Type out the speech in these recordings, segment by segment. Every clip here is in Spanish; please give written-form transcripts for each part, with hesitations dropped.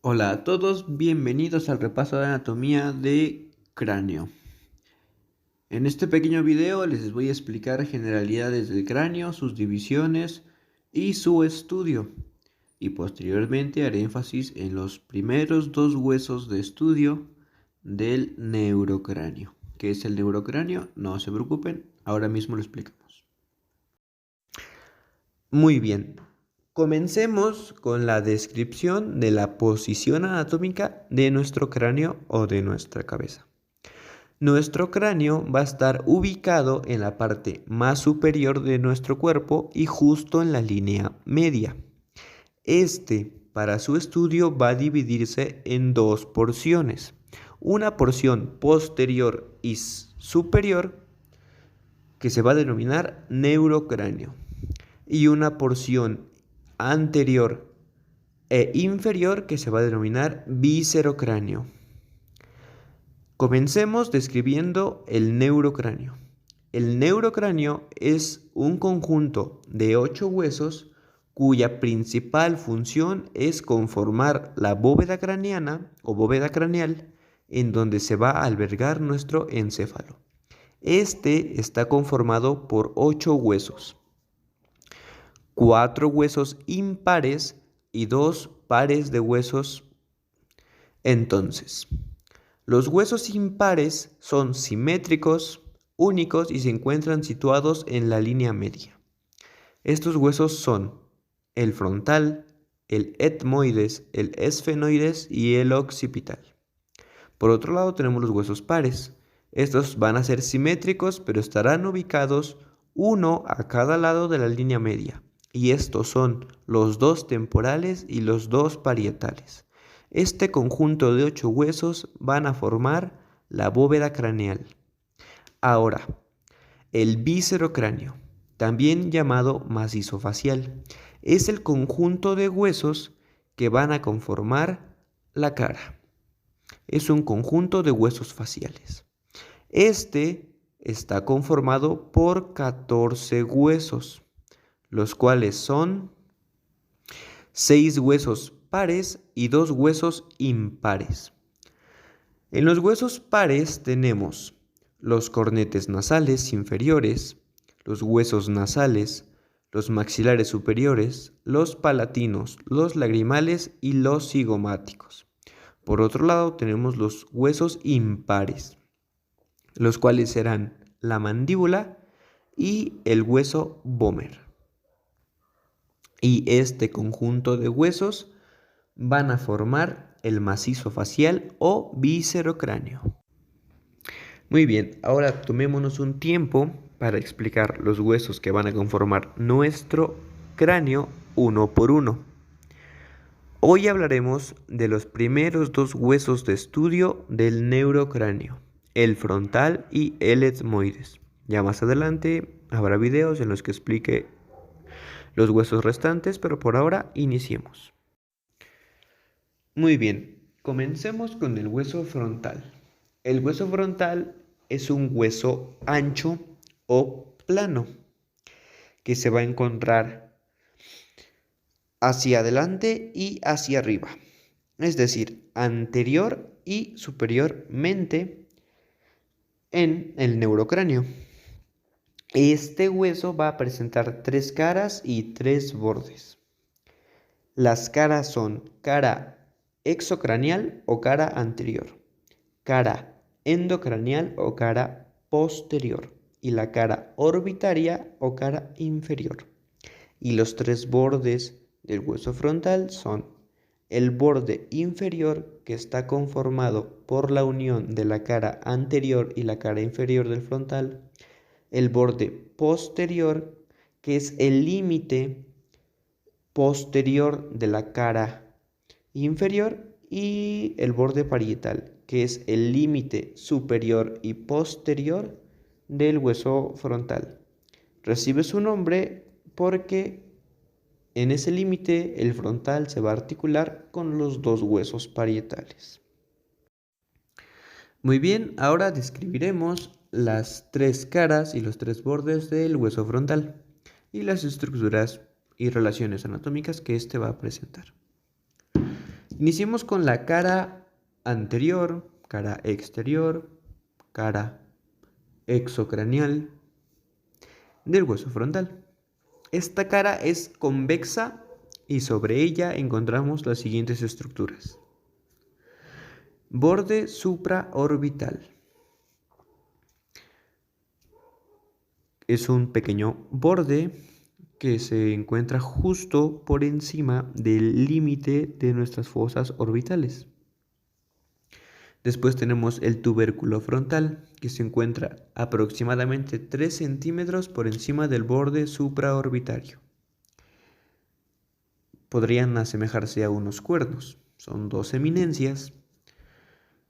Hola a todos, bienvenidos al repaso de anatomía de cráneo. En este pequeño video les voy a explicar generalidades del cráneo, sus divisiones y su estudio. Y posteriormente haré énfasis en los primeros dos huesos de estudio del neurocráneo. ¿Qué es el neurocráneo? No se preocupen, ahora mismo lo explicamos. Muy bien, comencemos con la descripción de la posición anatómica de nuestro cráneo o de nuestra cabeza. Nuestro cráneo va a estar ubicado en la parte más superior de nuestro cuerpo y justo en la línea media. Para su estudio, va a dividirse en dos porciones. Una porción posterior y superior, que se va a denominar neurocráneo, y una porción anterior e inferior, que se va a denominar viscerocráneo. Comencemos describiendo el neurocráneo. El neurocráneo es un conjunto de 8 huesos cuya principal función es conformar la bóveda craneana o bóveda craneal en donde se va a albergar nuestro encéfalo. Este está conformado por 8 huesos, 4 huesos impares y 2 pares de huesos. Entonces, los huesos impares son simétricos, únicos y se encuentran situados en la línea media. Estos huesos son el frontal, el etmoides, el esfenoides y el occipital. Por otro lado tenemos los huesos pares. Estos van a ser simétricos, pero estarán ubicados uno a cada lado de la línea media. Y estos son los dos temporales y los dos parietales. Este conjunto de 8 huesos van a formar la bóveda craneal. Ahora, el viscerocráneo, también llamado macizo facial, es el conjunto de huesos que van a conformar la cara. Es un conjunto de huesos faciales. Este está conformado por 14 huesos, los cuales son 6 huesos pares y 2 huesos impares. En los huesos pares tenemos los cornetes nasales inferiores, los huesos nasales, los maxilares superiores, los palatinos, los lagrimales y los cigomáticos. Por otro lado tenemos los huesos impares, los cuales serán la mandíbula y el hueso vómer. Y este conjunto de huesos van a formar el macizo facial o viscerocráneo. Muy bien, ahora tomémonos un tiempo para explicar los huesos que van a conformar nuestro cráneo uno por uno. Hoy hablaremos de los primeros dos huesos de estudio del neurocráneo, el frontal y el etmoides. Ya más adelante habrá videos en los que explique los huesos restantes, pero por ahora iniciemos. Muy bien, comencemos con el hueso frontal. El hueso frontal es un hueso ancho o plano que se va a encontrar hacia adelante y hacia arriba, es decir, anterior y superiormente en el neurocráneo. Este hueso va a presentar 3 caras y 3 bordes. Las caras son cara exocraneal o cara anterior, cara endocraneal o cara posterior y la cara orbitaria o cara inferior. Y los 3 bordes del hueso frontal son el borde inferior, que está conformado por la unión de la cara anterior y la cara inferior del frontal, el borde posterior, que es el límite posterior de la cara inferior, y el borde parietal, que es el límite superior y posterior del hueso frontal. Recibe su nombre porque en ese límite el frontal se va a articular con los dos huesos parietales. Muy bien, ahora describiremos las 3 caras y los 3 bordes del hueso frontal y las estructuras y relaciones anatómicas que éste va a presentar. Iniciemos con la cara anterior, cara exterior, cara exocraneal del hueso frontal. Esta cara es convexa y sobre ella encontramos las siguientes estructuras. Borde supraorbital. Es un pequeño borde que se encuentra justo por encima del límite de nuestras fosas orbitales. Después tenemos el tubérculo frontal, que se encuentra aproximadamente 3 centímetros por encima del borde supraorbitario. Podrían asemejarse a unos cuernos. Son dos eminencias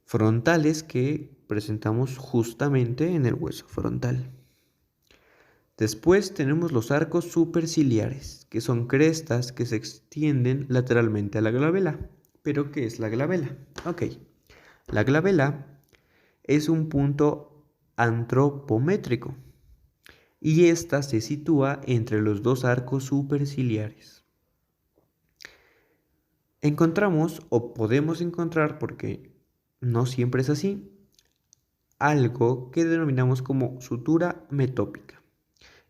frontales que presentamos justamente en el hueso frontal. Después tenemos los arcos superciliares, que son crestas que se extienden lateralmente a la glabela. ¿Pero qué es la glabela? Ok, la glabela es un punto antropométrico y ésta se sitúa entre los dos arcos superciliares. Encontramos, o podemos encontrar, porque no siempre es así, algo que denominamos como sutura metópica.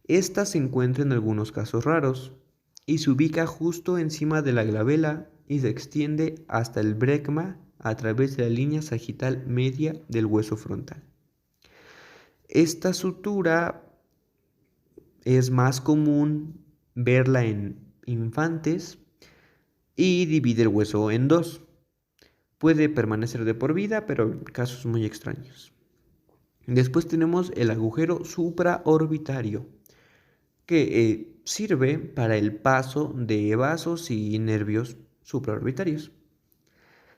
Esta se encuentra en algunos casos raros y se ubica justo encima de la glabela y se extiende hasta el brecma a través de la línea sagital media del hueso frontal. Esta sutura es más común verla en infantes y divide el hueso en dos. Puede permanecer de por vida, pero en casos muy extraños. Después tenemos el agujero supraorbitario, que sirve para el paso de vasos y nervios supraorbitarios.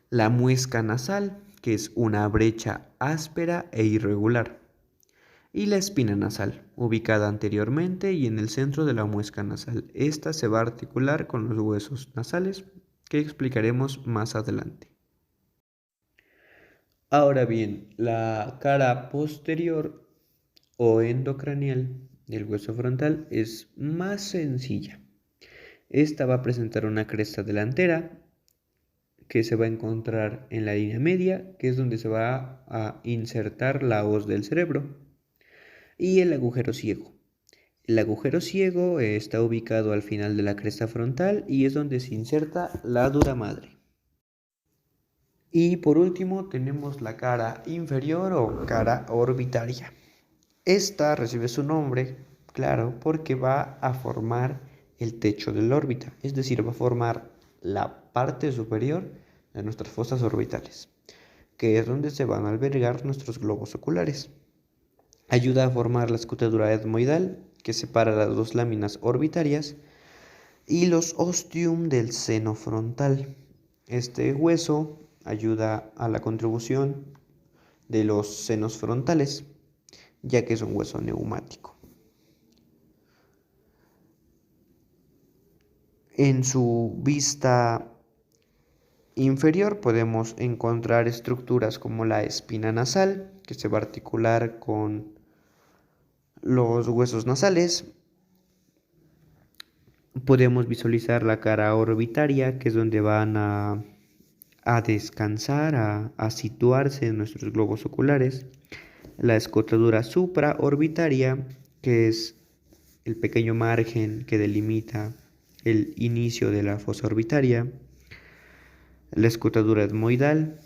La muesca nasal, que es una brecha áspera e irregular. Y la espina nasal, ubicada anteriormente y en el centro de la muesca nasal. Esta se va a articular con los huesos nasales, que explicaremos más adelante. Ahora bien, la cara posterior o endocraneal del hueso frontal es más sencilla. Esta va a presentar una cresta delantera que se va a encontrar en la línea media, que es donde se va a insertar la hoz del cerebro, y el agujero ciego. El agujero ciego está ubicado al final de la cresta frontal y es donde se inserta la dura madre. Y por último tenemos la cara inferior o cara orbitaria. Esta recibe su nombre, claro, porque va a formar el techo de la órbita, es decir, va a formar la parte superior de nuestras fosas orbitales, que es donde se van a albergar nuestros globos oculares. Ayuda a formar la escotadura etmoidal, que separa las dos láminas orbitarias, y los ostium del seno frontal. Este hueso ayuda a la contribución de los senos frontales, ya que es un hueso neumático. En su vista inferior podemos encontrar estructuras como la espina nasal, que se va a articular con los huesos nasales. Podemos visualizar la cara orbitaria, que es donde van a descansar, a situarse en nuestros globos oculares. La escotadura supraorbitaria, que es el pequeño margen que delimita el inicio de la fosa orbitaria. La escotadura etmoidal.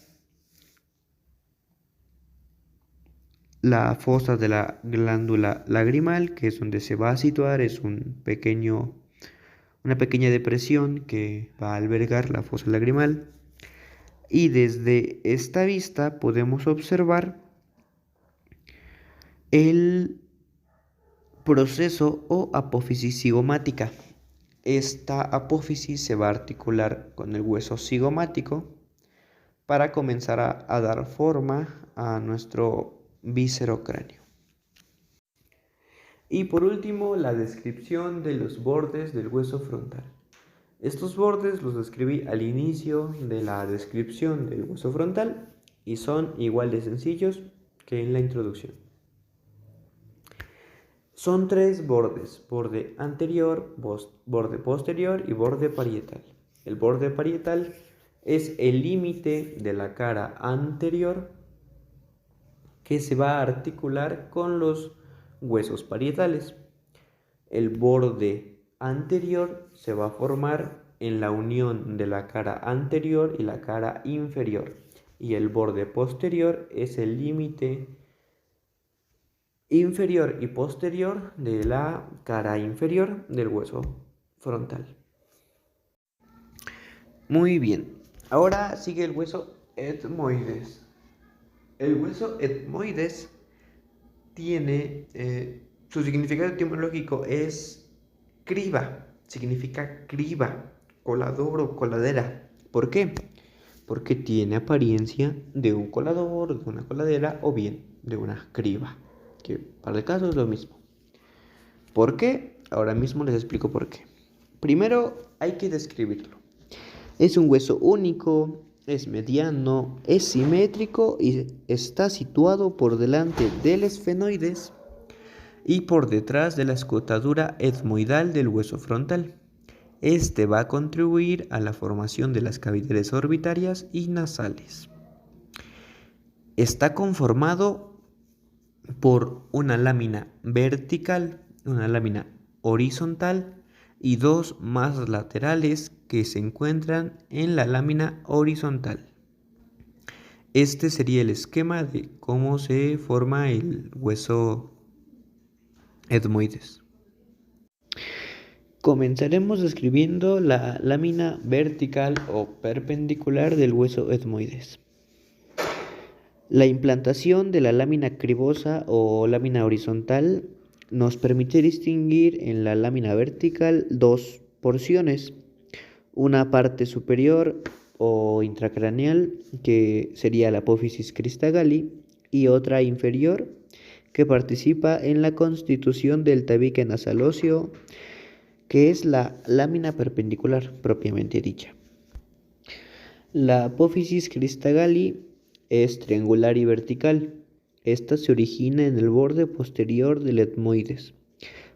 La fosa de la glándula lagrimal, que es donde se va a situar, es una pequeña depresión que va a albergar la fosa lagrimal. Y desde esta vista podemos observar el proceso o apófisis cigomática. Esta apófisis se va a articular con el hueso cigomático para comenzar a dar forma a nuestro víscero cráneo. Y por último, la descripción de los bordes del hueso frontal. Estos bordes los describí al inicio de la descripción del hueso frontal y son igual de sencillos que en la introducción. Son tres bordes: borde anterior, borde posterior y borde parietal. El borde parietal Es el límite de la cara anterior que se va a articular con los huesos parietales. El borde anterior se va a formar en la unión de la cara anterior y la cara inferior. Y el borde posterior es el límite inferior y posterior de la cara inferior del hueso frontal. Muy bien. Ahora sigue el hueso etmoides. El hueso etmoides tiene, su significado etimológico es criba, significa criba, colador o coladera. ¿Por qué? Porque tiene apariencia de un colador, de una coladera o bien de una criba, que para el caso es lo mismo. ¿Por qué? Ahora mismo les explico por qué. Primero hay que describirlo. Es un hueso único, es mediano, es simétrico y está situado por delante del esfenoides y por detrás de la escotadura etmoidal del hueso frontal. Este va a contribuir a la formación de las cavidades orbitarias y nasales. Está conformado por una lámina vertical, una lámina horizontal y dos más laterales que se encuentran en la lámina horizontal. Este sería el esquema de cómo se forma el hueso etmoides. Comenzaremos describiendo la lámina vertical o perpendicular del hueso etmoides. La implantación de la lámina cribosa o lámina horizontal nos permite distinguir en la lámina vertical dos porciones, una parte superior o intracraneal, que sería la apófisis cristagalli, y otra inferior, que participa en la constitución del tabique nasal óseo, que es la lámina perpendicular propiamente dicha. La apófisis cristagalli es triangular y vertical. Esta se origina en el borde posterior del etmoides,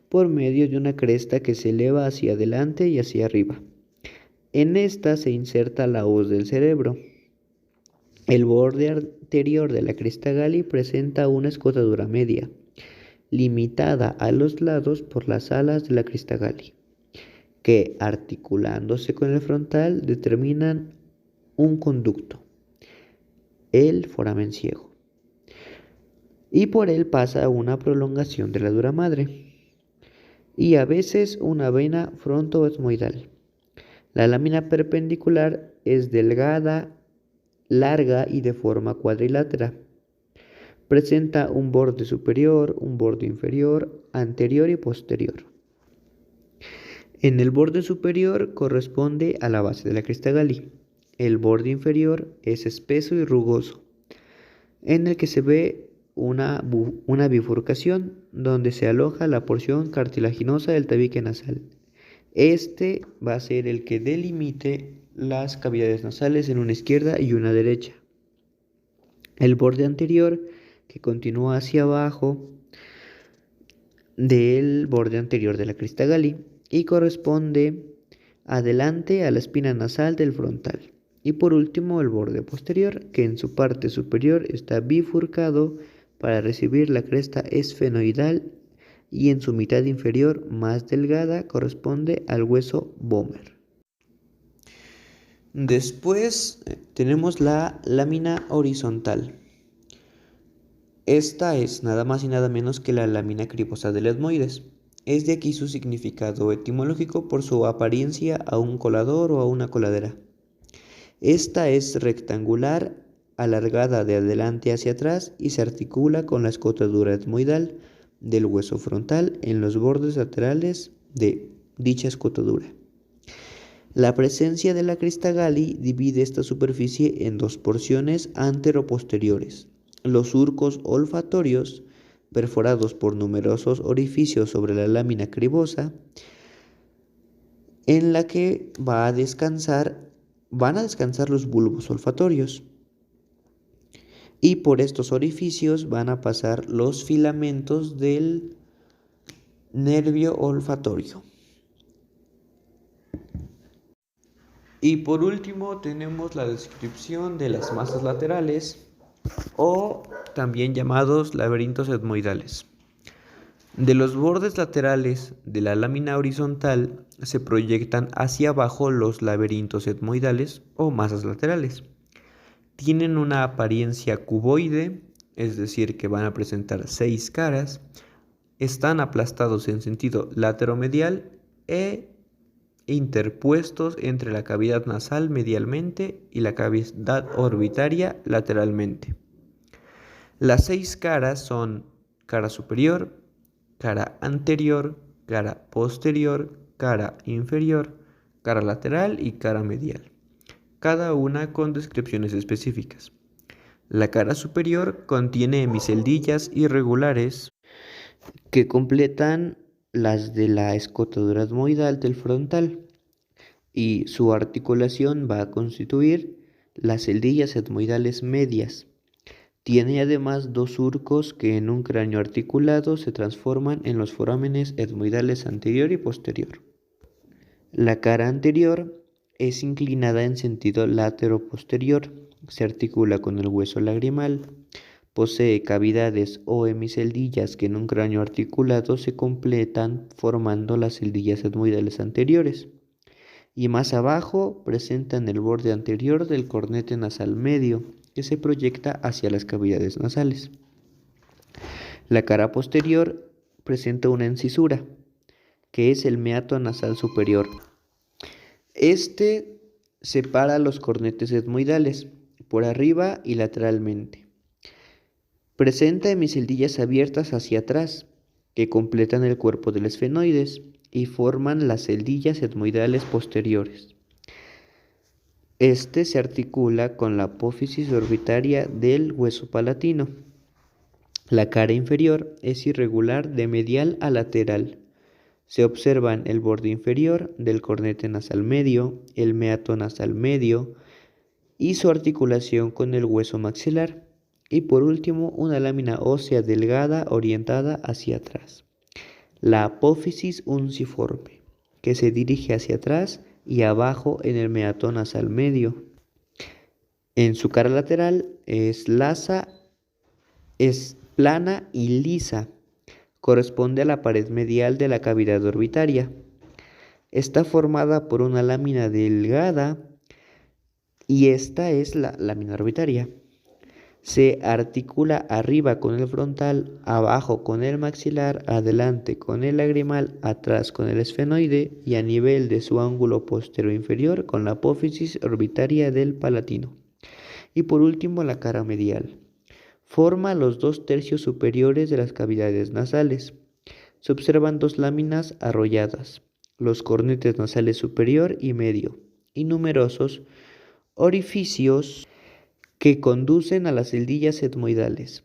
por medio de una cresta que se eleva hacia adelante y hacia arriba. En esta se inserta la hoz del cerebro. El borde anterior de la cresta Galli presenta una escotadura media, limitada a los lados por las alas de la cresta Galli, que, articulándose con el frontal, determinan un conducto, el foramen ciego, y por él pasa una prolongación de la dura madre, y a veces una vena frontoetmoidal. La lámina perpendicular es delgada, larga y de forma cuadrilátera. Presenta un borde superior, un borde inferior, anterior y posterior. En el borde superior corresponde a la base de la cresta Galli. El borde inferior es espeso y rugoso, en el que se ve una bifurcación donde se aloja la porción cartilaginosa del tabique nasal. Este va a ser el que delimite las cavidades nasales en una izquierda y una derecha. El borde anterior, que continúa hacia abajo del borde anterior de la cresta Galli y corresponde adelante a la espina nasal del frontal. Y por último el borde posterior, que en su parte superior está bifurcado para recibir la cresta esfenoidal y en su mitad inferior, más delgada, corresponde al hueso vomer. Después tenemos la lámina horizontal. Esta es nada más y nada menos que la lámina cribosa del etmoides. Es de aquí su significado etimológico por su apariencia a un colador o a una coladera. Esta es rectangular, alargada de adelante hacia atrás y se articula con la escotadura etmoidal del hueso frontal en los bordes laterales de dicha escotadura. La presencia de la cresta Galli divide esta superficie en dos porciones antero-posteriores. Los surcos olfatorios, perforados por numerosos orificios sobre la lámina cribosa, en la que van a descansar los bulbos olfatorios. Y por estos orificios van a pasar los filamentos del nervio olfatorio. Y por último tenemos la descripción de las masas laterales o también llamados laberintos etmoidales. De los bordes laterales de la lámina horizontal se proyectan hacia abajo los laberintos etmoidales o masas laterales. Tienen una apariencia cuboide, es decir, que van a presentar 6 caras, están aplastados en sentido lateromedial e interpuestos entre la cavidad nasal medialmente y la cavidad orbitaria lateralmente. Las 6 caras son cara superior, cara anterior, cara posterior, cara inferior, cara lateral y cara medial, cada una con descripciones específicas. La cara superior contiene hemiceldillas irregulares que completan las de la escotadura etmoidal del frontal y su articulación va a constituir las celdillas etmoidales medias. Tiene además 2 surcos que en un cráneo articulado se transforman en los forámenes etmoidales anterior y posterior. La cara anterior es inclinada en sentido latero-posterior, se articula con el hueso lagrimal, posee cavidades o hemiceldillas que en un cráneo articulado se completan formando las celdillas etmoidales anteriores. Y más abajo presentan el borde anterior del cornete nasal medio, que se proyecta hacia las cavidades nasales. La cara posterior presenta una encisura, que es el meato nasal superior. Este separa los cornetes etmoidales por arriba y lateralmente. Presenta hemiceldillas abiertas hacia atrás, que completan el cuerpo del esfenoides y forman las celdillas etmoidales posteriores. Este se articula con la apófisis orbitaria del hueso palatino. La cara inferior es irregular de medial a lateral. Se observan el borde inferior del cornete nasal medio, el meato nasal medio y su articulación con el hueso maxilar. Y por último, una lámina ósea delgada orientada hacia atrás. La apófisis unciforme, que se dirige hacia atrás y abajo en el meato nasal medio. En su cara lateral es plana y lisa. Corresponde a la pared medial de la cavidad orbitaria. Está formada por una lámina delgada y esta es la lámina orbitaria. Se articula arriba con el frontal, abajo con el maxilar, adelante con el lagrimal, atrás con el esfenoide y a nivel de su ángulo posterior inferior con la apófisis orbitaria del palatino. Y por último la cara medial. Forma los 2/3 superiores de las cavidades nasales. Se observan 2 láminas arrolladas, los cornetes nasales superior y medio, y numerosos orificios que conducen a las celdillas etmoidales.